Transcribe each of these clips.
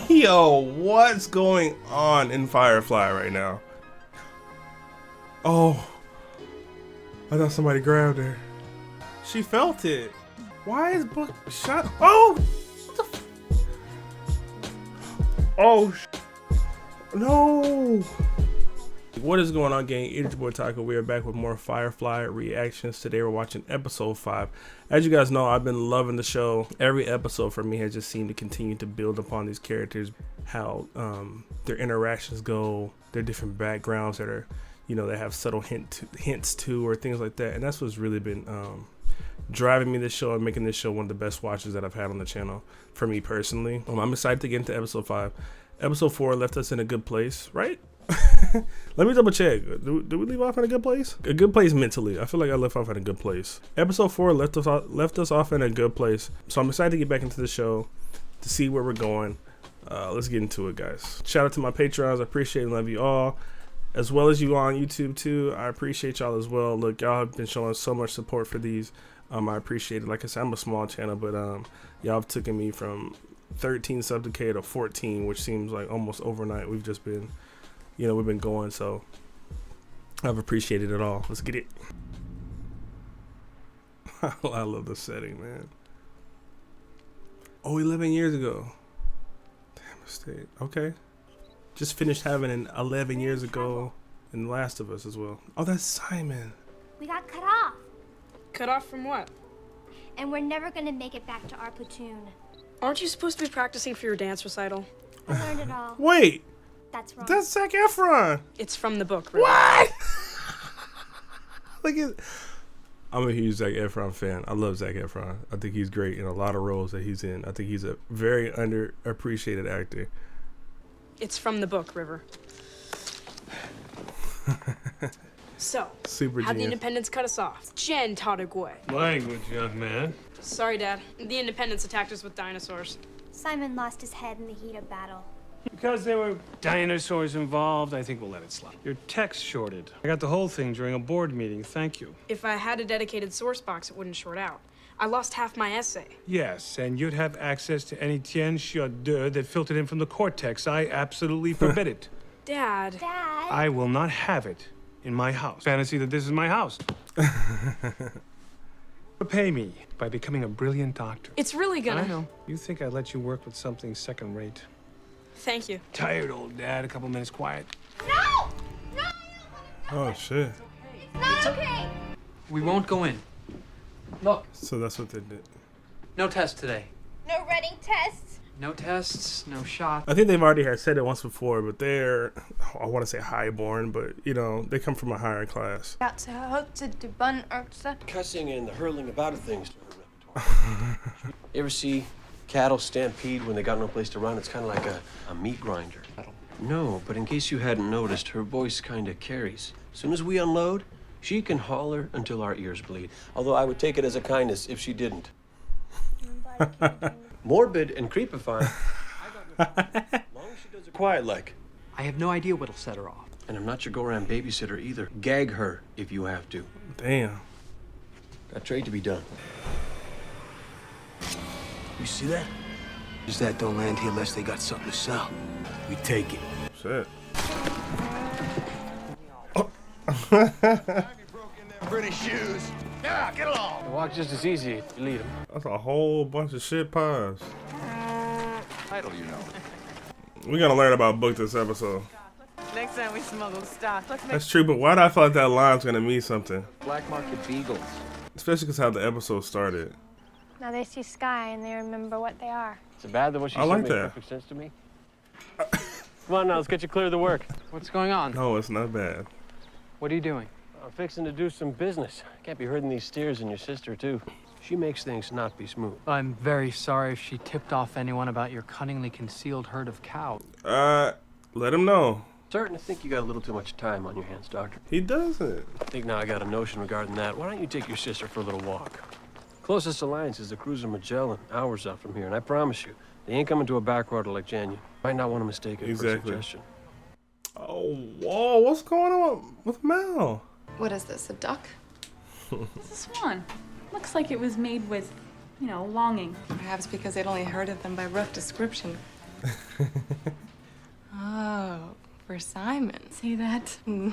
Yo, what's going on in Firefly right now? Oh, I thought somebody grabbed her. She felt it. Why is Book shut? Oh, what the oh, no. What is going on, gang? It's your boy Taco. We are back with more Firefly reactions. Today we're watching episode 5. As you guys know, I've been loving the show. Every episode for me has just seemed to continue to build upon these characters, how their interactions go, their different backgrounds that are, you know, they have subtle hints to, or things like that. And that's what's really been driving me this show and making this show one of the best watches that I've had on the channel for me personally. I'm excited to get into episode 5. Episode 4 left us in a good place, right? Let me double check. Do we leave off in a good place? A good place mentally. I feel like I left off in a good place. Episode 4 left us off in a good place. So I'm excited to get back into the show to see where we're going. Let's get into it, guys. Shout out to my Patreons. I appreciate and love you all, as well as you on YouTube too. I appreciate y'all as well. Look, y'all have been showing so much support for these. I appreciate it. Like I said, I'm a small channel, but y'all have taken me from 13 sub to 14, which seems like almost overnight. We've just been, you know, we've been going, so I've appreciated it all. Let's get it. I love the setting, man. Oh, 11 years ago. Damn mistake. Okay. Just finished having an 11 years ago in The Last of Us as well. Oh, that's Simon. We got cut off. Cut off from what? And we're never gonna make it back to our platoon. Aren't you supposed to be practicing for your dance recital? I learned it all. Wait. That's wrong. That's Zac Efron. It's from the book, right? What? Look at. I'm a huge Zac Efron fan. I love Zac Efron. I think he's great in a lot of roles that he's in. I think he's a very underappreciated actor. It's from the book, River. So, Super how'd the genius. Independents cut us off? Jen taught a way. Language, young man. Sorry, Dad. The Independents attacked us with dinosaurs. Simon lost his head in the heat of battle. Because there were dinosaurs involved, I think we'll let it slide. Your text shorted. I got the whole thing during a board meeting. Thank you. If I had a dedicated source box, it wouldn't short out. I lost half my essay. Yes, and you'd have access to any tien chiodeur that filtered in from the cortex. I absolutely forbid it. Dad. Dad. I will not have it in my house. Fantasy that this is my house. Pay me by becoming a brilliant doctor. It's really gonna. I know. You think I'd let you work with something second-rate? Thank you. Tired old dad. A couple minutes quiet. No! No! Oh shit. It's not okay! We won't go in. Look, So that's what they did. no test today. No running tests. No tests, no shots. I think they've already had said it once before, but they're, I want to say highborn, but you know, they come from a higher class. Cussing and the hurling about of things to her repertoire. You ever see cattle stampede when they got no place to run? It's kind of like a meat grinder. No, but in case you hadn't noticed, her voice kind of carries. As soon as we unload, she can holler until our ears bleed. Although I would take it as a kindness if she didn't. Morbid and creepifying. As long as she does it quiet like. I have no idea what'll set her off. And I'm not your go-around babysitter either. Gag her if you have to. Damn. Got trade to be done. You see that? Just that don't land here unless they got something to sell. We take it. Shit. Pretty shoes. Yeah, get along. Walk just as easy if you lead him. That's a whole bunch of shit pies. Title, you know. We're gonna learn about Book this episode. Next time we smuggle stock, let's make That's true, but why do I feel like that line's gonna mean something? Black market beagles. Especially because how the episode started. Now they see sky and they remember what they are. Is it bad that what she I said like made that. perfect sense to me? Come on now, let's get you clear of the work. What's going on? No, it's not bad. What are you doing? I'm fixing to do some business. Can't be herding these steers and your sister, too. She makes things not be smooth. I'm very sorry if she tipped off anyone about your cunningly concealed herd of cows. Let him know. Starting to think you got a little too much time on your hands, Doctor. He doesn't. I think now I got a notion regarding that. Why don't you take your sister for a little walk? Closest alliance is the cruiser Magellan, hours out from here, and I promise you, they ain't coming to a backwater like Janu. Might not want to mistake it for a Exactly. suggestion. Oh, whoa, what's going on with Mel? What is this, a duck? It's a swan. Looks like it was made with, you know, longing. Perhaps because they'd only heard of them by rough description. Oh, for Simon. See that? You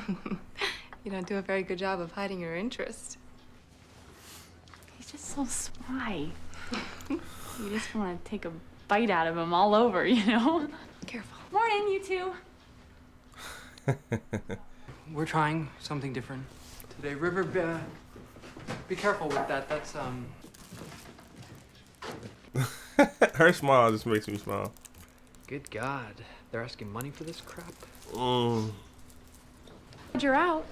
don't do a very good job of hiding your interest. He's just so spry. You just want to take a bite out of him all over, you know? Careful. Morning, you two. We're trying something different today. River, be careful with that. That's, Her smile just makes me smile. Good God. They're asking money for this crap? You're out.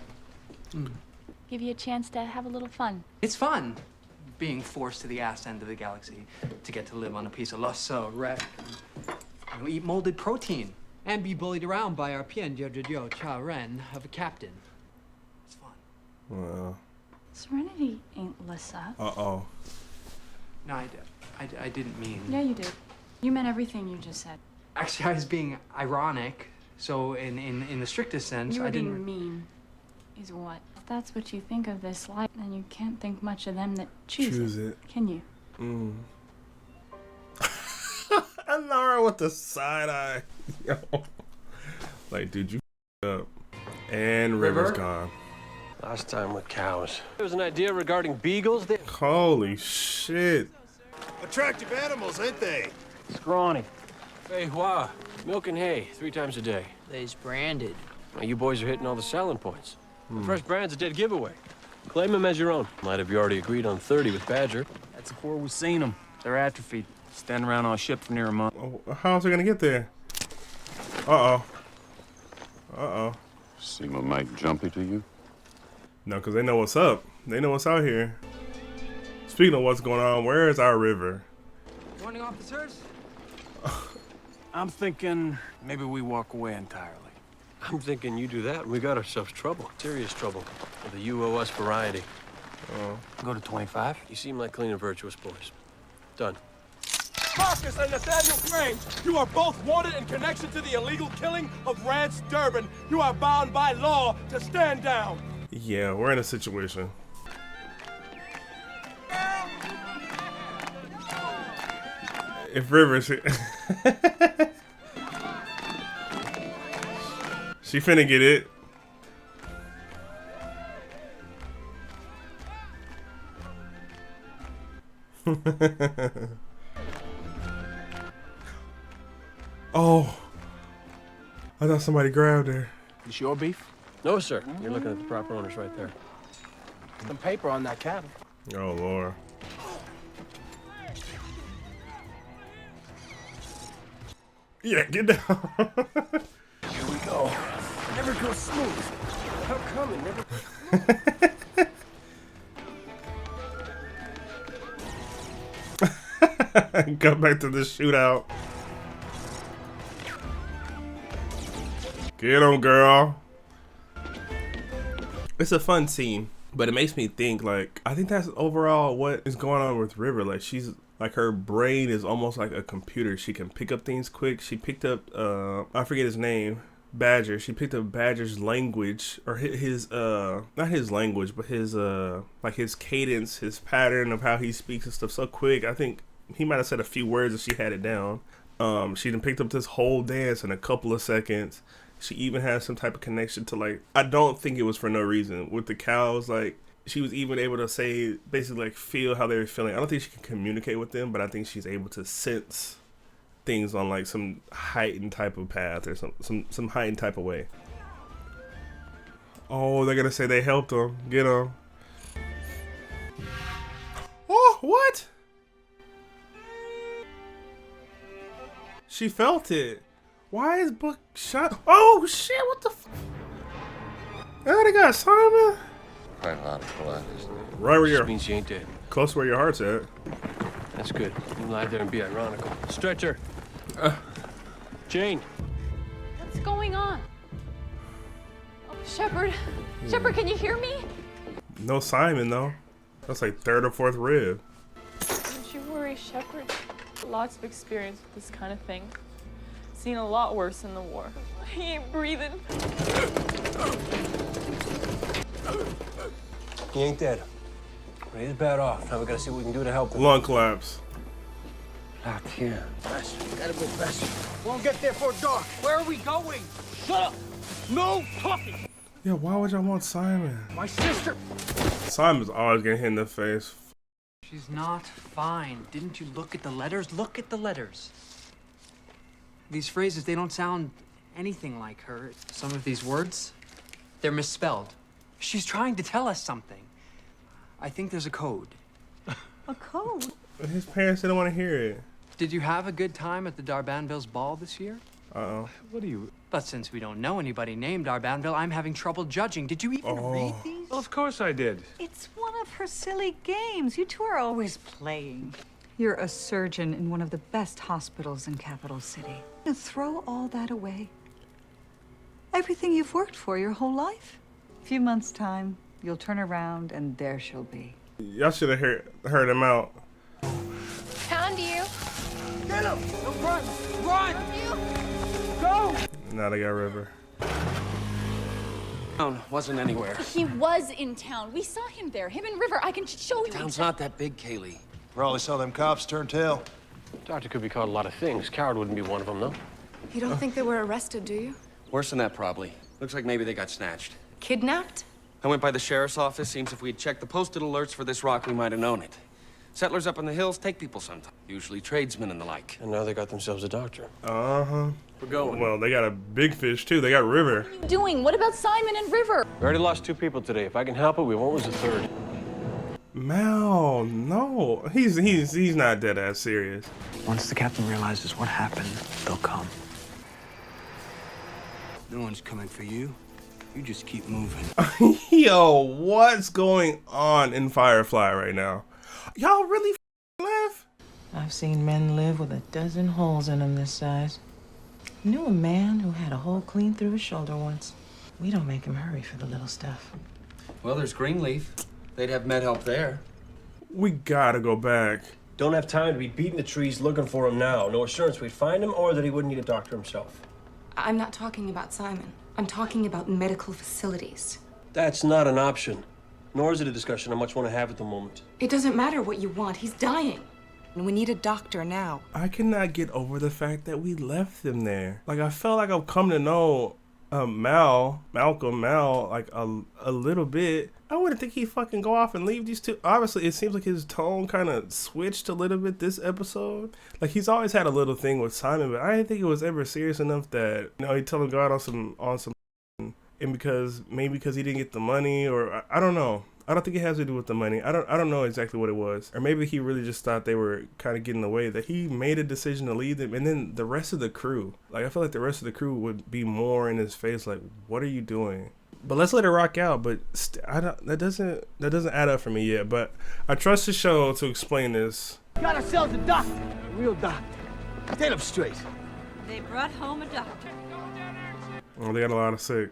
Give you a chance to have a little fun. It's fun being forced to the ass end of the galaxy to get to live on a piece of losso wreck. And eat molded protein. And be bullied around by our Pien Jojo Cha Ren of a captain. It's fun. Well. Serenity ain't Lissa. Uh-oh. No, I didn't mean... Yeah, you did. You meant everything you just said. Actually, I was being ironic. So in the strictest sense, You were I didn't... being mean. Is what? If that's what you think of this life, then you can't think much of them that choose it. Can you? I know her with the side eye. Yo. Like, dude, you up. And River's gone. Last time with cows. There was an idea regarding beagles. Holy shit. Attractive animals, ain't they? Scrawny. Hey, wow. Milk and hay 3 times a day. They's branded. Now, you boys are hitting all the selling points. The fresh brand's a dead giveaway. Claim them as your own. Might have you already agreed on 30 with Badger. That's before we've seen them. They're atrophied. Standing around on a ship for near a month. Oh, how's it gonna get there? Uh-oh. Uh-oh. Seem a mite jumpy to you? No, because they know what's up. They know what's out here. Speaking of what's going on, where is our river? Morning, officers. I'm thinking maybe we walk away entirely. I'm thinking you do that and we got ourselves trouble. Serious trouble. Of the UOS variety. Go to 25. You seem like clean and virtuous boys. Done. Marcus and Nathaniel Grange, you are both wanted in connection to the illegal killing of Rance Durbin. You are bound by law to stand down. Yeah, we're in a situation. If Rivers... She finna get it. Oh, I thought somebody grabbed her. This your beef? No, sir. You're looking at the proper owners right there. Some paper on that cattle. Oh, Lord. Yeah, get down. Here we go. Never goes smooth. How come it never... Go back to the shootout. Get on, girl. It's a fun scene, but it makes me think, like, I think that's overall what is going on with River. Like, she's, like, her brain is almost like a computer. She can pick up things quick. She picked up, I forget his name, Badger. She picked up Badger's language, or his, not his language, but his, like, his cadence, his pattern of how he speaks and stuff so quick. I think he might have said a few words and she had it down. She done picked up this whole dance in a couple of seconds. She even has some type of connection to, like, I don't think it was for no reason. With the cows, like, she was even able to say, basically, like, feel how they were feeling. I don't think she can communicate with them, but I think she's able to sense things on, like, some heightened type of path or some heightened type of way. Oh, they're gonna say they helped him. Get him. Oh, what? She felt it. Why is Buck shot? Oh shit! What the? Oh, they got Simon. Quite a lot of blood, isn't it? Right where your means she ain't dead. Close where your heart's at. That's good. You lie there and be ironical. Stretcher. Jane. What's going on? Oh, Shepard. Shepard, can you hear me? No Simon though. That's like 3rd or 4th rib. Don't you worry, Shepard. Lots of experience with this kind of thing. Seen a lot worse in the war. He ain't breathing. He ain't dead. But he's bad off. Now we gotta see what we can do to help him. Lung collapse. Out here. Faster. Gotta go faster. Won't get there for dark. Where are we going? Shut up! No talking! Yeah, why would y'all want Simon? My sister! Simon's always getting hit in the face. She's not fine. Didn't you look at the letters? Look at the letters. These phrases, they don't sound anything like her. Some of these words, they're misspelled. She's trying to tell us something. I think there's a code. A code? His parents didn't want to hear it. Did you have a good time at the Darbanville's ball this year? Uh-oh. What are you? But since we don't know anybody named Darbanville, I'm having trouble judging. Did you even read these? Well, of course I did. It's one of her silly games. You two are always playing. You're a surgeon in one of the best hospitals in Capital City. You throw all that away. Everything you've worked for your whole life. A few months' time, you'll turn around and there she'll be. Y'all should have heard him out. Found you. Get him! No, run! Run! Go! Now they got River. Town wasn't anywhere. He was in town. We saw him there. Him and River. I can show you. Town's not that big, Kaylee. Probably saw them cops turn tail. Doctor could be caught a lot of things. Coward wouldn't be one of them, though. You don't think they were arrested, do you? Worse than that, probably. Looks like maybe they got snatched. Kidnapped? I went by the sheriff's office. Seems if we'd checked the posted alerts for this rock, we might have known it. Settlers up in the hills take people sometimes. Usually tradesmen and the like. And now they got themselves a doctor. Uh-huh. We're going. Well, they got a big fish, too. They got River. What are you doing? What about Simon and River? We already lost 2 people today. If I can help it, we won't lose a 3rd. Mal, no. He's not dead ass serious. Once the captain realizes what happened, they'll come. No one's coming for you. You just keep moving. Yo, what's going on in Firefly right now? Y'all really live? I've seen men live with a dozen holes in them this size. Knew a man who had a hole clean through his shoulder once. We don't make him hurry for the little stuff. Well, there's Greenleaf. They'd have med help there. We gotta go back. Don't have time to be beating the trees looking for him now. No assurance we'd find him or that he wouldn't need a doctor himself. I'm not talking about Simon. I'm talking about medical facilities. That's not an option. Nor is it a discussion I much want to have at the moment. It doesn't matter what you want. He's dying. And we need a doctor now. I cannot get over the fact that we left them there. Like, I felt like I've come to know Malcolm, like a little bit. I wouldn't think he'd fucking go off and leave these two. Obviously, it seems like his tone kind of switched a little bit this episode. Like, he's always had a little thing with Simon, but I didn't think it was ever serious enough that, you know, he'd tell him God on some, and because he didn't get the money, or I don't know. I don't think it has to do with the money. I don't know exactly what it was. Or maybe he really just thought they were kind of getting away, that he made a decision to leave them. And then the rest of the crew, like, I feel like the rest of the crew would be more in his face, like, what are you doing? But let's let it rock out. But that doesn't add up for me yet. But I trust the show to explain this. Got ourselves a doctor. A real doctor. Stand up straight. They brought home a doctor. Oh, they got a lot of sick.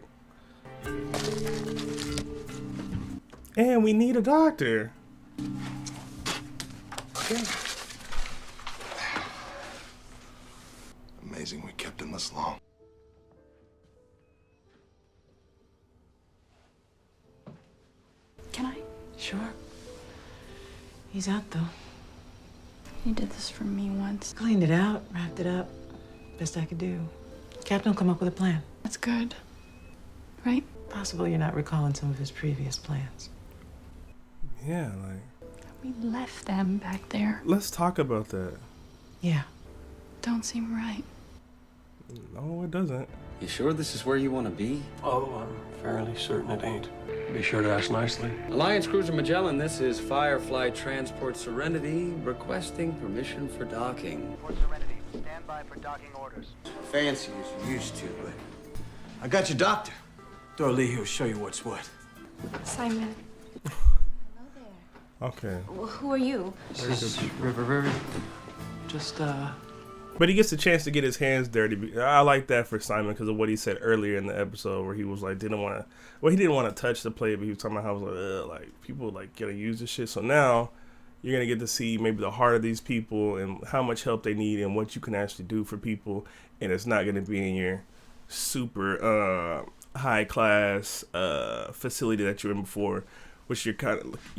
And we need a doctor. Okay. Amazing we kept him this long. Can I? Sure. He's out, though. You did this for me once. Cleaned it out, wrapped it up. Best I could do. Captain will come up with a plan. That's good. Right? Possible you're not recalling some of his previous plans. Yeah, like, We left them back there. let's talk about that. Yeah. Don't seem right. No, it doesn't. You sure this is where you want to be? Oh, I'm fairly certain it ain't. Be sure to ask nicely. Alliance Cruiser Magellan, this is Firefly Transport Serenity, requesting permission for docking. For Serenity, stand by for docking orders. Fancy as you used to, but I got your doctor. Dorothy, he'll show you what's what. Simon. Okay. Well, who are you? This is River. Just, But he gets a chance to get his hands dirty. I like that for Simon because of what he said earlier in the episode, where he was like, he didn't want to touch the plate, but he was talking about how like people like gonna use this shit. So now you're gonna get to see maybe the heart of these people and how much help they need and what you can actually do for people. And it's not gonna be in your super high class facility that you were in before, which your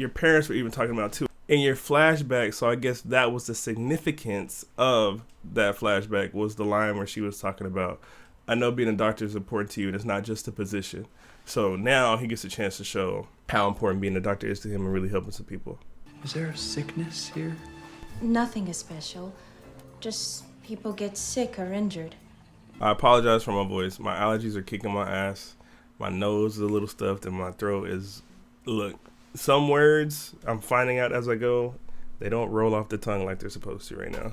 parents were even talking about too. in your flashback. So I guess that was the significance of that flashback, was the line where she was talking about, I know being a doctor is important to you and it's not just a position. So now he gets a chance to show how important being a doctor is to him and really helping some people. Is there a sickness here? Nothing is special. Just people get sick or injured. I apologize for my voice. My allergies are kicking my ass. My nose is a little stuffed and my throat is, look, some words I'm finding out as I go, they don't roll off the tongue like they're supposed to right now.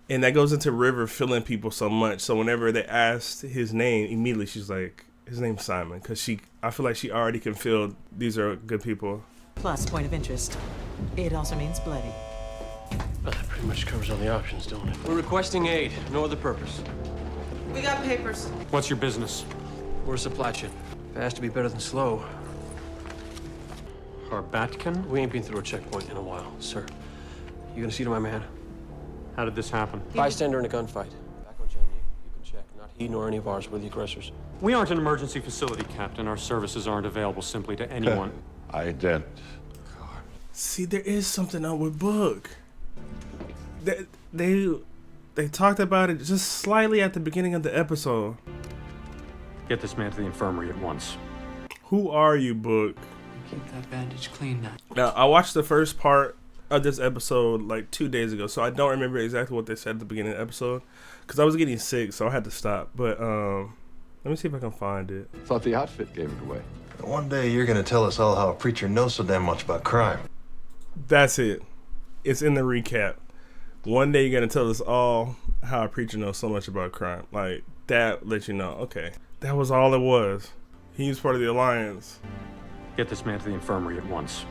And that goes into River feeling people so much. So whenever they asked his name, immediately she's like, his name's Simon. Because I feel like she already can feel these are good people. Plus, point of interest. It also means bloody. Well, that pretty much covers all the options, don't it? We're requesting aid. No other purpose. We got papers. What's your business? We're a supply ship. Fast to be better than slow. Harbatkin? We ain't been through a checkpoint in a while, sir. You gonna see to my man? How did this happen? Bystander in a gunfight. Back on Jenny. You can check. Not he nor any of ours were the aggressors. We aren't an emergency facility, Captain. Our services aren't available simply to anyone. Ident. See, there is something up with Book. They talked about it just slightly at the beginning of the episode. Get this man to the infirmary at once. Who are you, Book? Keep that bandage clean now. Now, I watched the first part of this episode like 2 days ago, so I don't remember exactly what they said at the beginning of the episode because I was getting sick, so I had to stop. But let me see if I can find it. Thought the outfit gave it away. One day you're gonna tell us all how a preacher knows so damn much about crime. That's it. It's in the recap. One day you're gonna tell us all how a preacher knows so much about crime. Like, that lets you know, okay, that was all it was. He was part of the Alliance. Get this man to the infirmary at once.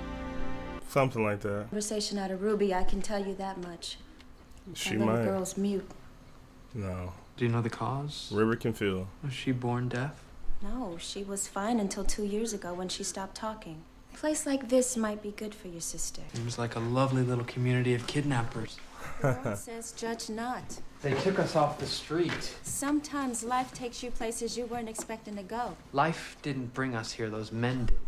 Something like that. Conversation out of Ruby, I can tell you that much. She that little might. girl's mute. No. Do you know the cause? River can feel. Was she born deaf? No, she was fine until 2 years ago when she stopped talking. A place like this might be good for your sister. Seems like a lovely little community of kidnappers. The Lord says, judge not. They took us off the street. Sometimes life takes you places you weren't expecting to go. Life didn't bring us here, those men did.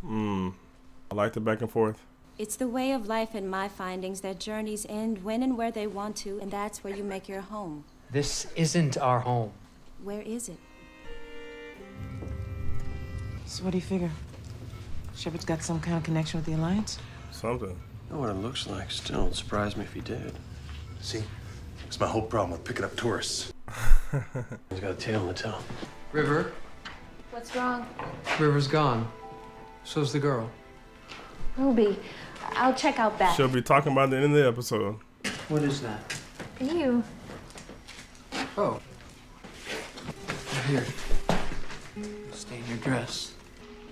I like the back and forth. It's the way of life in my findings that journeys end when and where they want to, and that's where you make your home. This isn't our home. Where is it? So what do you figure? Shepard's got some kind of connection with the Alliance? Something. I know what it looks like. Still, it'd surprise me if he did. See? That's my whole problem with picking up tourists. He's got a tale to tell. River? What's wrong? River's gone. So's the girl. Ruby, I'll check out back. She'll be talking about the end of the episode. What is that? You. Oh. Here. Stain your dress.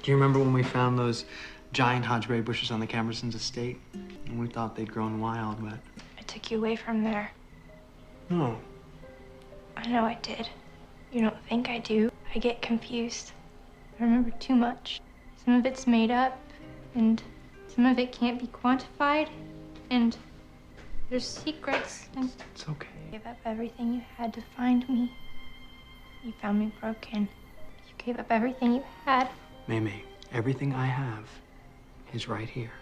Do you remember when we found those giant hodgeberry bushes on the Camersons' estate? And we thought they'd grown wild, but... I took you away from there. No. I know I did. You don't think I do. I get confused. I remember too much. Some of it's made up, and some of it can't be quantified, and there's secrets, and... It's okay. You gave up everything you had to find me. You found me broken. You gave up everything you had. Mamie, everything I have is right here.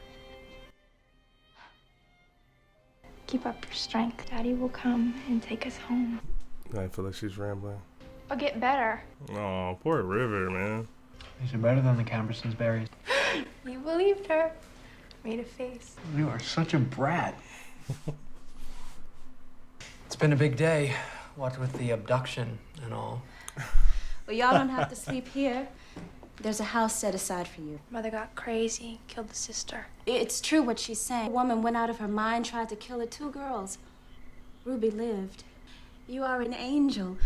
Keep up your strength. Daddy will come and take us home. I feel like she's rambling. I'll get better. Oh, poor River, man. These are better than the Camersons' berries. You believed her. Made a face. You are such a brat. It's been a big day, what with the abduction and all. Well, y'all don't have to sleep here. There's a house set aside for you. Mother got crazy, killed the sister. It's true what she's saying. A woman went out of her mind, tried to kill her 2 girls. Ruby lived. You are an angel.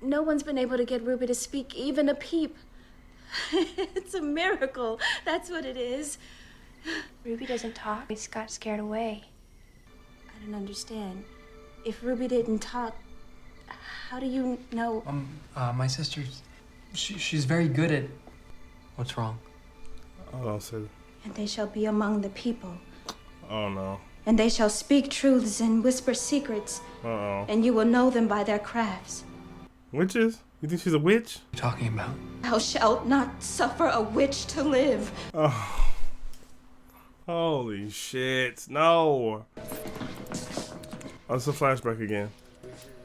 No one's been able to get Ruby to speak even a peep. It's a miracle. That's what it is. Ruby doesn't talk. We got scared away. I don't understand. If Ruby didn't talk, how do you know? My sister's... She's very good at... What's wrong? Oh, so... And they shall be among the people. Oh, no. And they shall speak truths and whisper secrets. Uh-oh. And you will know them by their crafts. Witches? You think she's a witch? What are you talking about? Thou shalt not suffer a witch to live. Oh. Holy shit. No. Oh, it's a flashback again.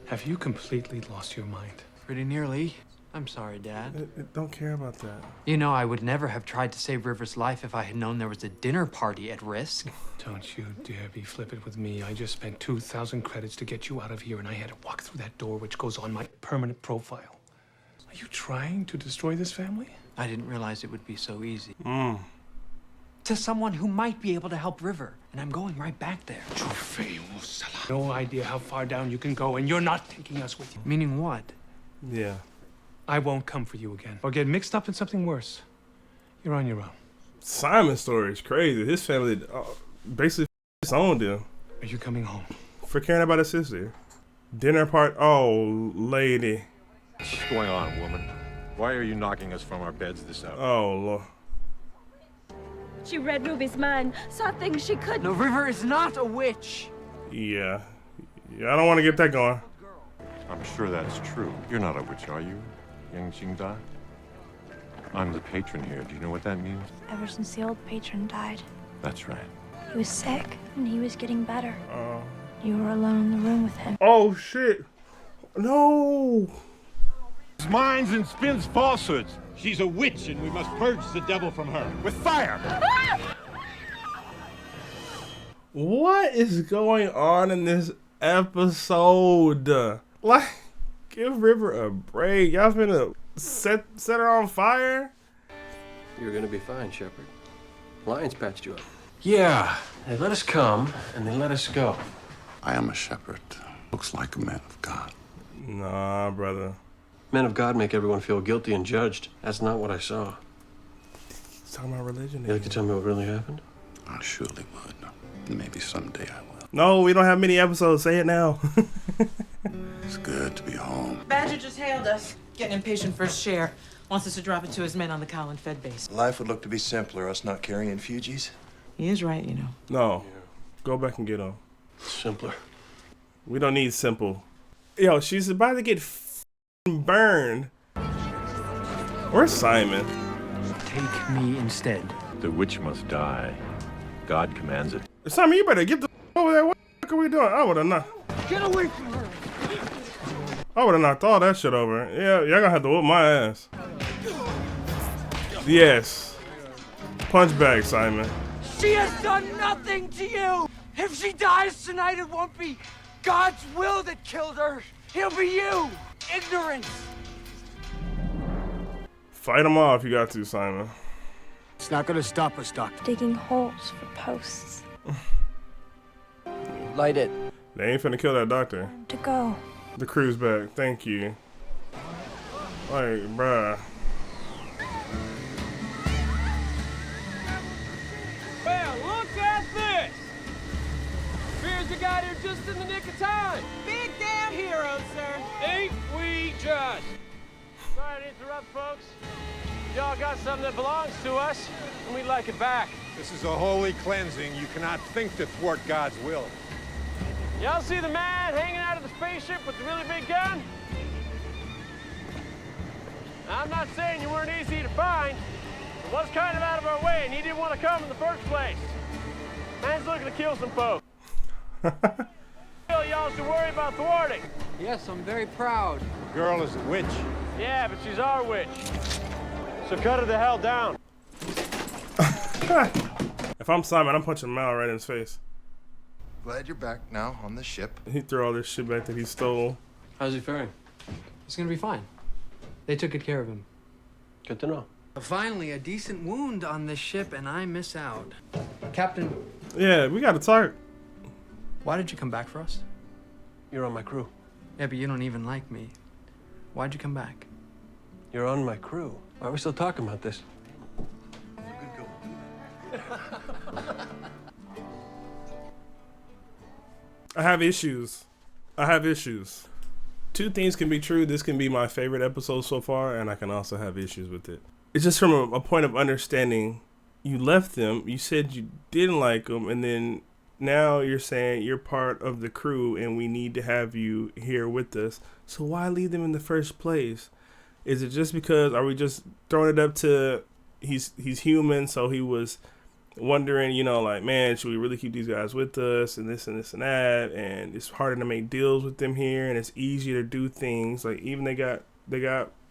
Have you completely lost your mind? Pretty nearly. I'm sorry, Dad. I don't care about that. You know, I would never have tried to save River's life if I had known there was a dinner party at risk. Don't you dare be flippant with me. I just spent 2,000 credits to get you out of here, and I had to walk through that door, which goes on my permanent profile. Are you trying to destroy this family? I didn't realize it would be so easy. Mm. To someone who might be able to help River, and I'm going right back there. No idea how far down you can go, and you're not taking us with you. Meaning what? Yeah. I won't come for you again, or get mixed up in something worse. You're on your own. Simon's story is crazy. His family basically owned him. Are you coming home? For caring about his sister. Dinner part. Oh, lady. What's going on, woman? Why are you knocking us from our beds this hour? Oh, Lord. She read Ruby's mind, saw things she couldn't. No, River is not a witch. Yeah. Yeah, I don't want to get that going. I'm sure that's true. You're not a witch, are you, young Jingda? I'm the patron here. Do you know what that means? Ever since the old patron died, That's right. he was sick and he was getting better. You were alone in the room with him. Oh, shit. No. Minds and spins falsehoods. She's a witch, and we must purge the devil from her with fire. What is going on in this episode? Like, give River a break. Y'all finna set her on fire? You're gonna be fine, Shepard. Lions patched you up. Yeah, they let us come, and they let us go. I am a shepherd. Looks like a man of God. Nah, brother. Men of God make everyone feel guilty and judged. That's not what I saw. He's talking about religion. You like to tell me what really happened? I surely would. Maybe someday I will. No, we don't have many episodes. Say it now. It's good to be home. Badger just hailed us. Getting impatient for his share. Wants us to drop it to his men on the Colin Fed base. Life would look to be simpler, us not carrying Fugees. He is right, you know. No. Go back and get him. Simpler. We don't need simple. Yo, she's about to get burned. Where's Simon? Take me instead. The witch must die. God commands it. Simon, you better get the over there. What the fuck are we doing? I would have not. Get away from her. I would have knocked all that shit over. Yeah, y'all gonna have to whoop my ass. Yes. Punch back, Simon. She has done nothing to you. If she dies tonight, it won't be God's will that killed her. It'll be you. Ignorance. Fight him off if you got to, Simon. It's not gonna stop us, Doctor. Digging holes for posts. Light it. They ain't finna kill that doctor. To go. The crew's back. Thank you. Like, bruh. Well, look at this. Fears you got here just in the nick of time. Big damn hero, sir. Ain't we just? Sorry to interrupt, folks. Y'all got something that belongs to us, and we'd like it back. This is a holy cleansing. You cannot think to thwart God's will. Y'all see the man hanging out of the spaceship with the really big gun? I'm not saying you weren't easy to find. It was kind of out of our way, and he didn't want to come in the first place. Man's looking to kill some folks. Y'all should worry about thwarting. Yes, I'm very proud. The girl is a witch. Yeah, but she's our witch. So cut her the hell down. If I'm Simon, I'm punching Mal right in his face. Glad you're back now on the ship. He threw all this shit back that he stole. How's he faring? He's gonna be fine. They took good care of him. Good to know. Finally, a decent wound on this ship, and I miss out. Captain, Yeah, we gotta talk. why did you come back for us? You're on my crew. Yeah, but you don't even like me. Why'd you come back? You're on my crew. Why are we still talking about this? I have issues. Two things can be true. This can be my favorite episode so far, and I can also have issues with it. It's just from a point of understanding. You left them. You said you didn't like them, and then now you're saying you're part of the crew, and we need to have you here with us. So why leave them in the first place? Is it just because? Are we just throwing it up to he's human, so he was wondering, you know, like, man, should we really keep these guys with us and this and this and that? And it's harder to make deals with them here, and it's easier to do things. Like, even they got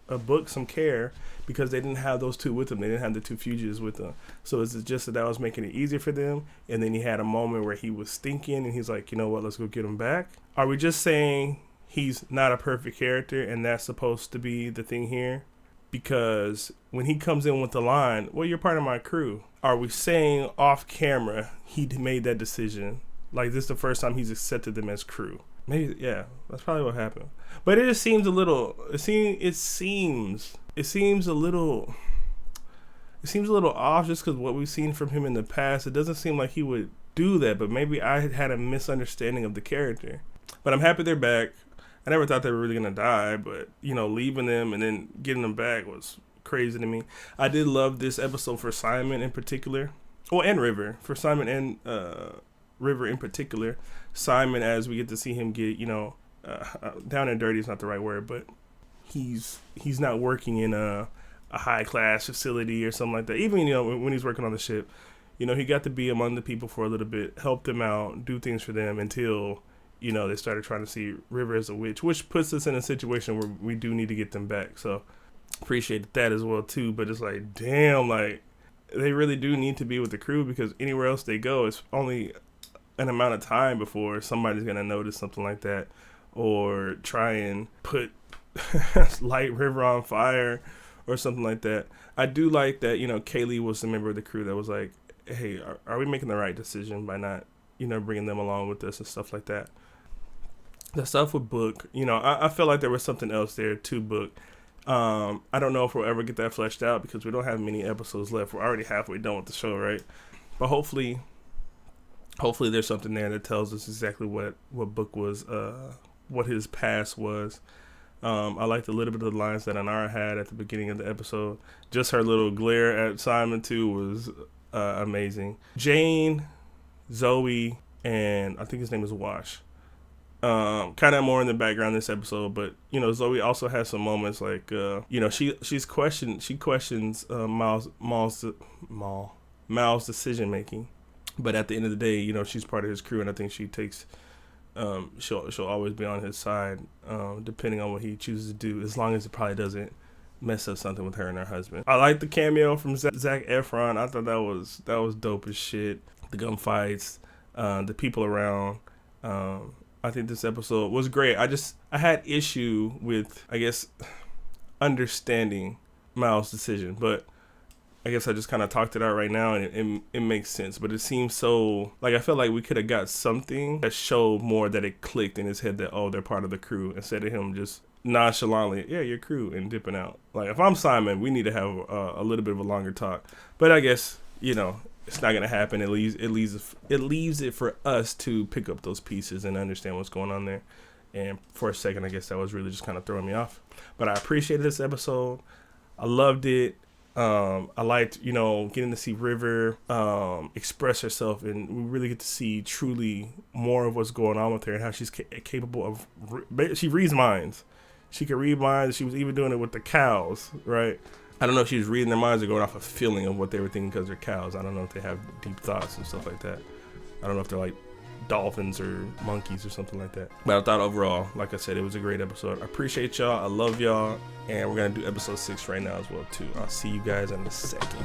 a book, some care, because they didn't have those two with them. They didn't have the two fugitives with them. So it's just that was making it easier for them. And then he had a moment where he was thinking, and he's like, you know what, let's go get him back. Are we just saying he's not a perfect character, and that's supposed to be the thing here? Because when he comes in with the line, well, you're part of my crew, are we saying off camera he made that decision? Like, this is the first time he's accepted them as crew. Maybe, yeah, that's probably what happened. But it just seems a little, it seems a little off, just because what we've seen from him in the past. It doesn't seem like he would do that, but maybe I had a misunderstanding of the character. But I'm happy they're back. I never thought they were really going to die, but, you know, leaving them and then getting them back was crazy to me. I did love this episode for Simon in particular. Oh, and River. For Simon and River in particular. Simon, as we get to see him get, you know, down and dirty is not the right word, but he's not working in a high-class facility or something like that. Even, you know, when he's working on the ship, you know, he got to be among the people for a little bit, help them out, do things for them until, you know, they started trying to see River as a witch, which puts us in a situation where we do need to get them back. So appreciate that as well too. But it's like, damn, like, they really do need to be with the crew, because anywhere else they go, it's only an amount of time before somebody's gonna notice something like that, or try and put light River on fire or something like that. I do like that, you know, Kaylee was the member of the crew that was like, hey, are we making the right decision by not, you know, bringing them along with us and stuff like that. The stuff with Book, you know, I feel like there was something else there to Book. I don't know if we'll ever get that fleshed out, because we don't have many episodes left. We're already halfway done with the show, right? But hopefully there's something there that tells us exactly what Book was, what his past was. I liked a little bit of the lines that Anara had at the beginning of the episode. Just her little glare at Simon too was amazing. Jane, Zoe, and I think his name is Wash. Kind of more in the background this episode, but, you know, Zoe also has some moments like, you know, she questions Maul's decision making, but at the end of the day, you know, she's part of his crew, and I think she takes, she'll always be on his side, depending on what he chooses to do, as long as it probably doesn't mess up something with her and her husband. I like the cameo from Zac Efron. I thought that was dope as shit. The gunfights, the people around. I think this episode was great. I had issue with, I guess, understanding Miles' decision, but I guess I just kind of talked it out right now, and it makes sense. But it seems so, like, I felt like we could have got something that showed more that it clicked in his head that, oh, they're part of the crew, instead of him just nonchalantly, yeah, your crew, and dipping out. Like, if I'm Simon, we need to have a little bit of a longer talk. But I guess, you know, it's not gonna happen. It leaves it for us to pick up those pieces and understand what's going on there. And for a second, I guess that was really just kind of throwing me off. But I appreciated this episode. I loved it. I liked, you know, getting to see River express herself, and we really get to see truly more of what's going on with her and how she's capable of. She reads minds. She can read minds. She was even doing it with the cows, right? I don't know if she was reading their minds or going off a feeling of what they were thinking because they're cows. I don't know if they have deep thoughts and stuff like that. I don't know if they're like dolphins or monkeys or something like that. But I thought overall, like I said, it was a great episode. I appreciate y'all. I love y'all. And we're going to do episode 6 right now as well, too. I'll see you guys in a second.